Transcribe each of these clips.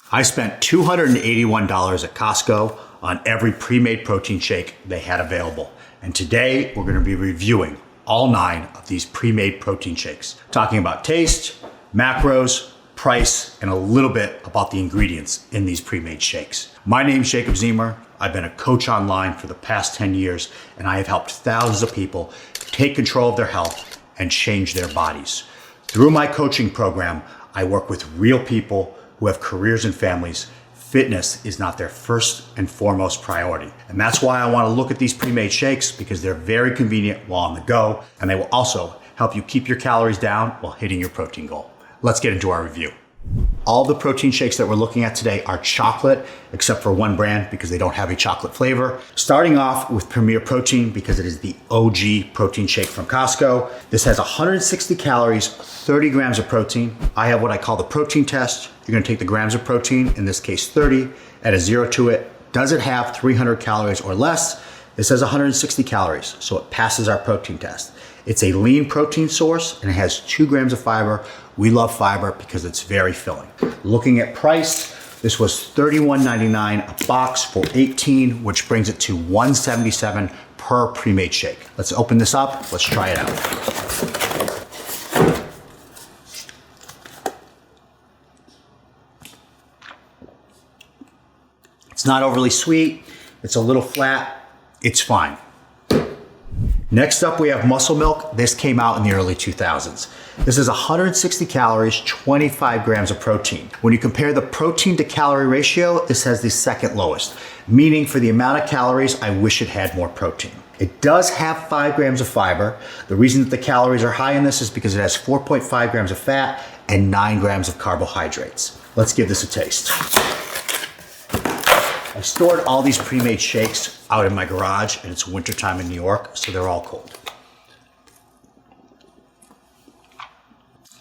I spent $281 at Costco on every pre-made protein shake they had available. And today we're going to be reviewing all 9 of these pre-made protein shakes, talking about taste, macros, price, and a little bit about the ingredients in these pre-made shakes. My name's Jacob Zemer. I've been a coach online for the past 10 years, and I have helped thousands of people take control of their health and change their bodies. Through my coaching program, I work with real people who have careers and families. Fitness is not their first and foremost priority. And that's why I want to look at these pre-made shakes, because they're very convenient while on the go, and they will also help you keep your calories down while hitting your protein goal. Let's get into our review. All the protein shakes that we're looking at today are chocolate, except for one brand because they don't have a chocolate flavor. Starting off with Premier Protein because it is the OG protein shake from Costco. This has 160 calories, 30 grams of protein. I have what I call the protein test. You're gonna take the grams of protein, in this case 30, add a 0 to it. Does it have 300 calories or less? This has 160 calories, so it passes our protein test. It's a lean protein source and it has 2 grams of fiber. We love fiber because it's very filling. Looking at price, this was $31.99 a box for 18, which brings it to $177 per pre-made shake. Let's open this up, let's try it out. It's not overly sweet, it's a little flat, it's fine. Next up, we have Muscle Milk. This came out in the early 2000s. This is 160 calories, 25 grams of protein. When you compare the protein to calorie ratio, this has the second lowest, meaning for the amount of calories, I wish it had more protein. It does have 5 grams of fiber. The reason that the calories are high in this is because it has 4.5 grams of fat and 9 grams of carbohydrates. Let's give this a taste. I stored all these pre-made shakes out in my garage, and it's wintertime in New York, so they're all cold.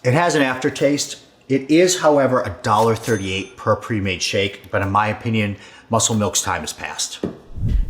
It has an aftertaste. It is, however, $1.38 per pre-made shake, but in my opinion, Muscle Milk's time has passed.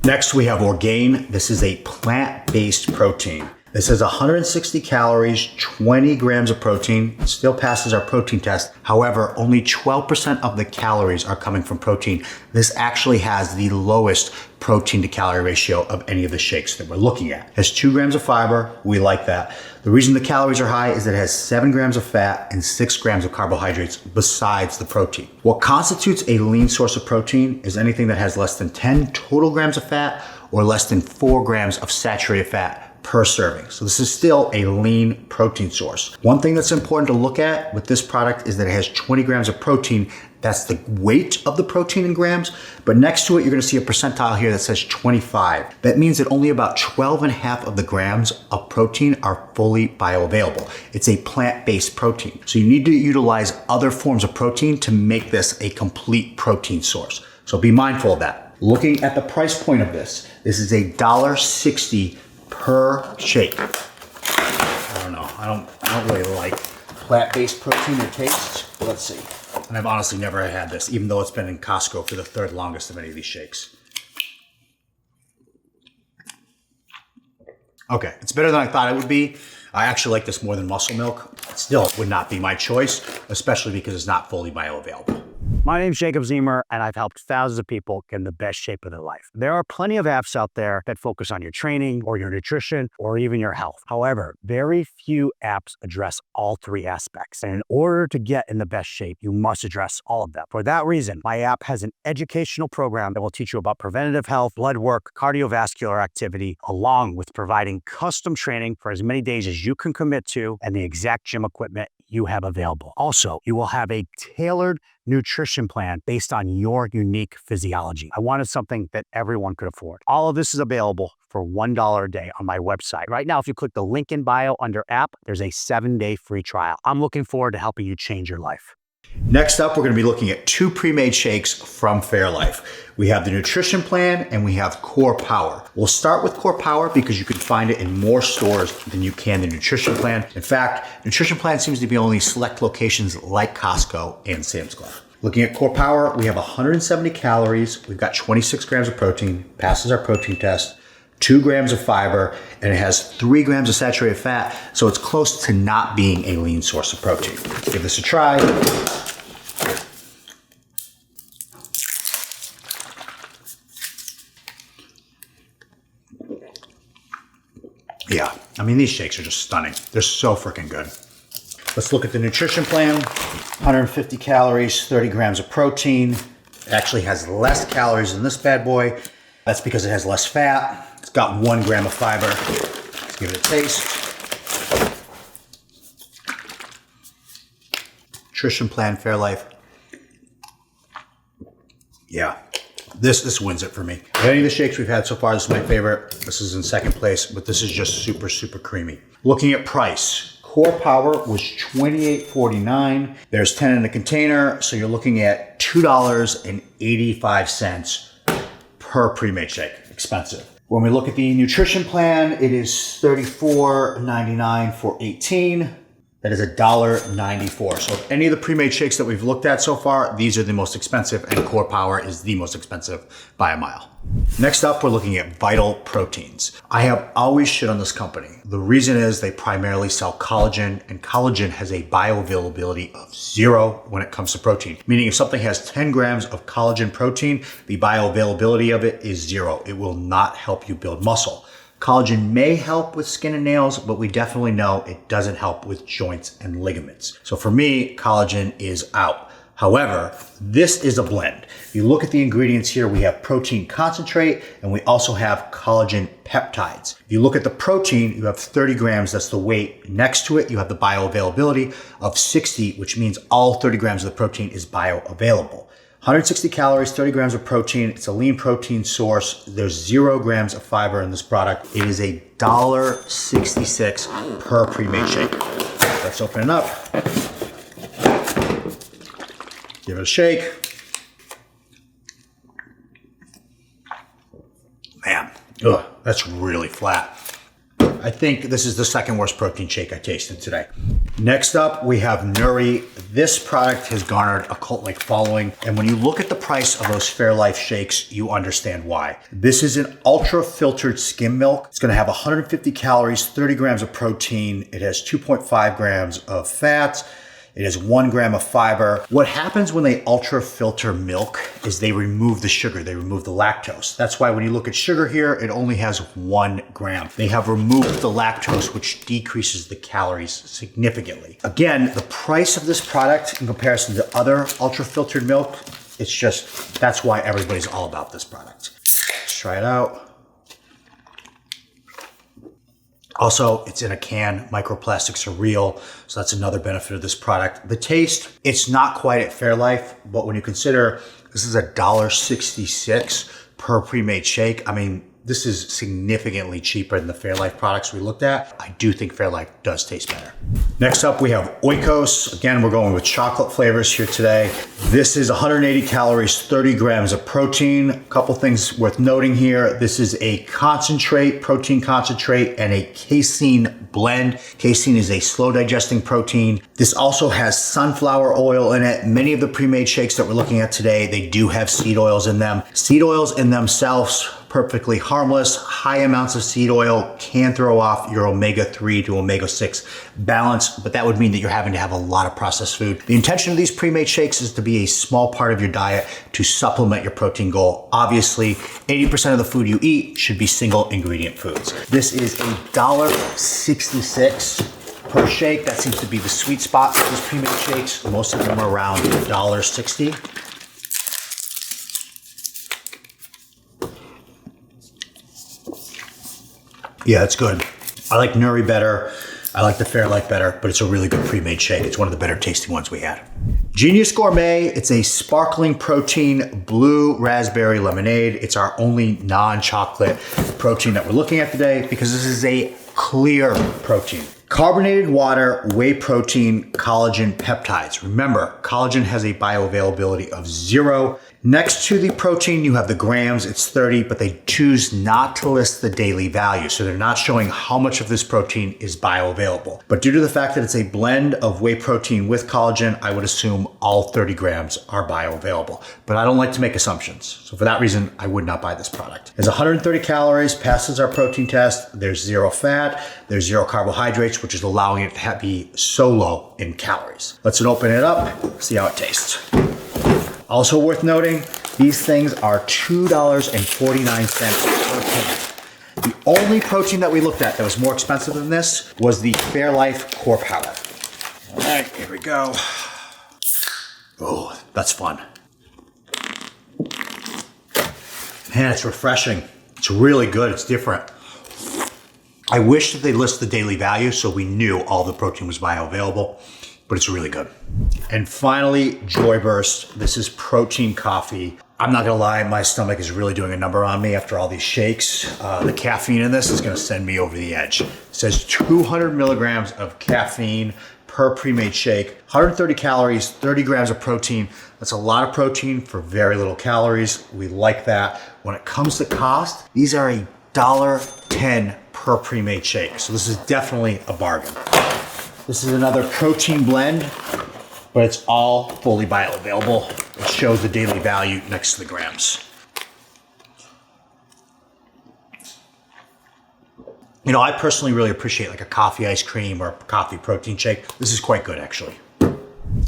Next, we have Orgain. This is a plant-based protein. This has 160 calories, 20 grams of protein. It still passes our protein test. However, only 12% of the calories are coming from protein. This actually has the lowest protein to calorie ratio of any of the shakes that we're looking at. It has 2 grams of fiber. We like that. The reason the calories are high is that it has 7 grams of fat and 6 grams of carbohydrates besides the protein. What constitutes a lean source of protein is anything that has less than 10 total grams of fat or less than 4 grams of saturated fat per serving. So this is still a lean protein source. One thing that's important to look at with this product is that it has 20 grams of protein. That's the weight of the protein in grams, but next to it, you're gonna see a percentile here that says 25. That means that only about 12.5 of the grams of protein are fully bioavailable. It's a plant-based protein. So you need to utilize other forms of protein to make this a complete protein source. So be mindful of that. Looking at the price point of this is $1.60 per shake. I don't know. I don't really like plant-based protein or taste. Let's see. And I've honestly never had this, even though it's been in Costco for the 3rd longest of any of these shakes. Okay, it's better than I thought it would be. I actually like this more than Muscle Milk. It still would not be my choice, especially because it's not fully bioavailable. My name's Jacob Zemer, and I've helped thousands of people get in the best shape of their life. There are plenty of apps out there that focus on your training or your nutrition or even your health. However, very few apps address all 3 aspects. And in order to get in the best shape, you must address all of them. For that reason, my app has an educational program that will teach you about preventative health, blood work, cardiovascular activity, along with providing custom training for as many days as you can commit to and the exact gym equipment you have available. Also, you will have a tailored nutrition plan based on your unique physiology. I wanted something that everyone could afford. All of this is available for $1 a day on my website. Right now, if you click the link in bio under app, there's a 7-day free trial. I'm looking forward to helping you change your life. Next up, we're going to be looking at 2 pre-made shakes from Fairlife. We have the nutrition plan and we have Core Power. We'll start with Core Power because you can find it in more stores than you can the nutrition plan. In fact, nutrition plan seems to be only select locations like Costco and Sam's Club. Looking at Core Power, we have 170 calories. We've got 26 grams of protein, passes our protein test, 2 grams of fiber, and it has 3 grams of saturated fat, so it's close to not being a lean source of protein. Give this a try. Yeah, I mean, these shakes are just stunning. They're so freaking good. Let's look at the nutrition plan. 150 calories, 30 grams of protein. It actually has less calories than this bad boy. That's because it has less fat. It's got 1 gram of fiber. Let's give it a taste. Nutrition plan, Fairlife. Yeah, this wins it for me. Of any of the shakes we've had so far, this is my favorite. This is in second place, but this is just super, super creamy. Looking at price, Core Power was $28.49. There's 10 in the container, so you're looking at $2.85 per pre-made shake. Expensive. When we look at the nutrition plan, it is $34.99 for 18. That is $1.94. So of any of the pre-made shakes that we've looked at so far, these are the most expensive, and Core Power is the most expensive by a mile. Next up, we're looking at Vital Proteins. I have always shit on this company. The reason is they primarily sell collagen, and collagen has a bioavailability of 0 when it comes to protein. Meaning if something has 10 grams of collagen protein, the bioavailability of it is 0. It will not help you build muscle. Collagen may help with skin and nails, but we definitely know it doesn't help with joints and ligaments. So for me, collagen is out. However, this is a blend. If you look at the ingredients here, we have protein concentrate and we also have collagen peptides. If you look at the protein, you have 30 grams, that's the weight. Next to it, you have the bioavailability of 60, which means all 30 grams of the protein is bioavailable. 160 calories, 30 grams of protein. It's a lean protein source. There's 0 grams of fiber in this product. It is $1.66 per pre-made shake. Let's open it up. Give it a shake. Man, ugh, that's really flat. I think this is the second worst protein shake I tasted today. Next up, we have Nurri. This product has garnered a cult-like following, and when you look at the price of those Fairlife shakes, you understand why. This is an ultra-filtered skim milk. It's gonna have 150 calories, 30 grams of protein. It has 2.5 grams of fat. It has 1 gram of fiber. What happens when they ultra filter milk is they remove the sugar, they remove the lactose. That's why when you look at sugar here, it only has 1 gram. They have removed the lactose, which decreases the calories significantly. Again, the price of this product in comparison to other ultra filtered milk, it's just, that's why everybody's all about this product. Let's try it out. Also, it's in a can, microplastics are real, so that's another benefit of this product. The taste, it's not quite at Fairlife, but when you consider this is $1.66 per pre-made shake, I mean, this is significantly cheaper than the Fairlife products we looked at. I do think Fairlife does taste better. Next up, we have Oikos. Again, we're going with chocolate flavors here today. This is 180 calories, 30 grams of protein. A couple things worth noting here. This is a concentrate, protein concentrate, and a casein blend. Casein is a slow digesting protein. This also has sunflower oil in it. Many of the pre-made shakes that we're looking at today, they do have seed oils in them. Seed oils in themselves, perfectly harmless. High amounts of seed oil can throw off your omega-3 to omega-6 balance, but that would mean that you're having to have a lot of processed food. The intention of these pre-made shakes is to be a small part of your diet to supplement your protein goal. Obviously, 80% of the food you eat should be single ingredient foods. This is $1.66 per shake. That seems to be the sweet spot for these pre-made shakes. Most of them are around $1.60. Yeah, it's good. I like Nurri better. I like the Fairlife better, but it's a really good pre-made shake. It's one of the better tasting ones we had. Genius Gourmet, it's a sparkling protein blue raspberry lemonade. It's our only non-chocolate protein that we're looking at today because this is a clear protein. Carbonated water, whey protein, collagen peptides. Remember, collagen has a bioavailability of 0. Next to the protein, you have the grams, it's 30, but they choose not to list the daily value. So they're not showing how much of this protein is bioavailable. But due to the fact that it's a blend of whey protein with collagen, I would assume all 30 grams are bioavailable. But I don't like to make assumptions. So for that reason, I would not buy this product. It's 130 calories, passes our protein test. There's 0 fat, there's 0 carbohydrates, which is allowing it to be so low in calories. Let's open it up, see how it tastes. Also worth noting, these things are $2.49 per can. The only protein that we looked at that was more expensive than this was the Fairlife Core Powder. All right, here we go. Oh, that's fun. Man, it's refreshing. It's really good, it's different. I wish that they list the daily value so we knew all the protein was bioavailable, but it's really good. And finally, Joyburst. This is protein coffee. I'm not gonna lie, my stomach is really doing a number on me after all these shakes. The caffeine in this is gonna send me over the edge. It says 200 milligrams of caffeine per pre-made shake, 130 calories, 30 grams of protein. That's a lot of protein for very little calories. We like that. When it comes to cost, these are $1.10 per pre-made shake. So this is definitely a bargain. This is another protein blend, but it's all fully bioavailable. It shows the daily value next to the grams. You know, I personally really appreciate like a coffee ice cream or a coffee protein shake. This is quite good, actually.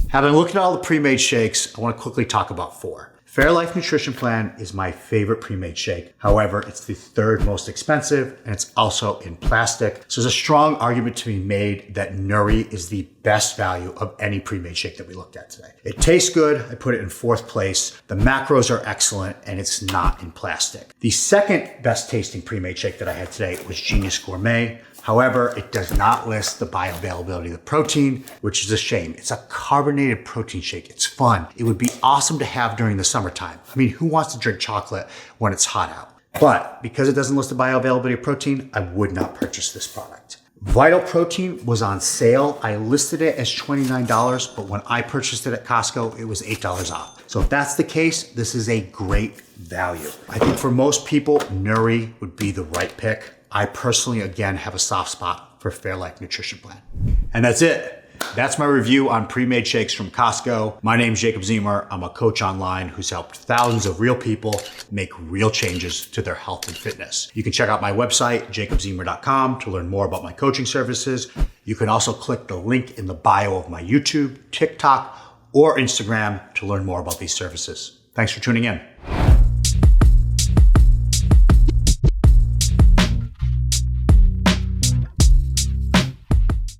Having looked at all the pre-made shakes, I want to quickly talk about 4. Fairlife Nutrition Plan is my favorite pre-made shake. However, it's the 3rd most expensive and it's also in plastic. So there's a strong argument to be made that Nurri is the best value of any pre-made shake that we looked at today. It tastes good. I put it in 4th place. The macros are excellent and it's not in plastic. The 2nd best tasting pre-made shake that I had today was Genius Gourmet. However, it does not list the bioavailability of the protein, which is a shame. It's a carbonated protein shake. It's fun. It would be awesome to have during the summertime. I mean, who wants to drink chocolate when it's hot out? But because it doesn't list the bioavailability of protein, I would not purchase this product. Vital Protein was on sale. I listed it as $29, but when I purchased it at Costco, it was $8 off. So if that's the case, this is a great value. I think for most people, Nurri would be the right pick. I personally, again, have a soft spot for Fairlife Nutrition Plan. And that's it. That's my review on pre-made shakes from Costco. My name's Jacob Zemer. I'm a coach online who's helped thousands of real people make real changes to their health and fitness. You can check out my website, jacobzemer.com, to learn more about my coaching services. You can also click the link in the bio of my YouTube, TikTok, or Instagram to learn more about these services. Thanks for tuning in.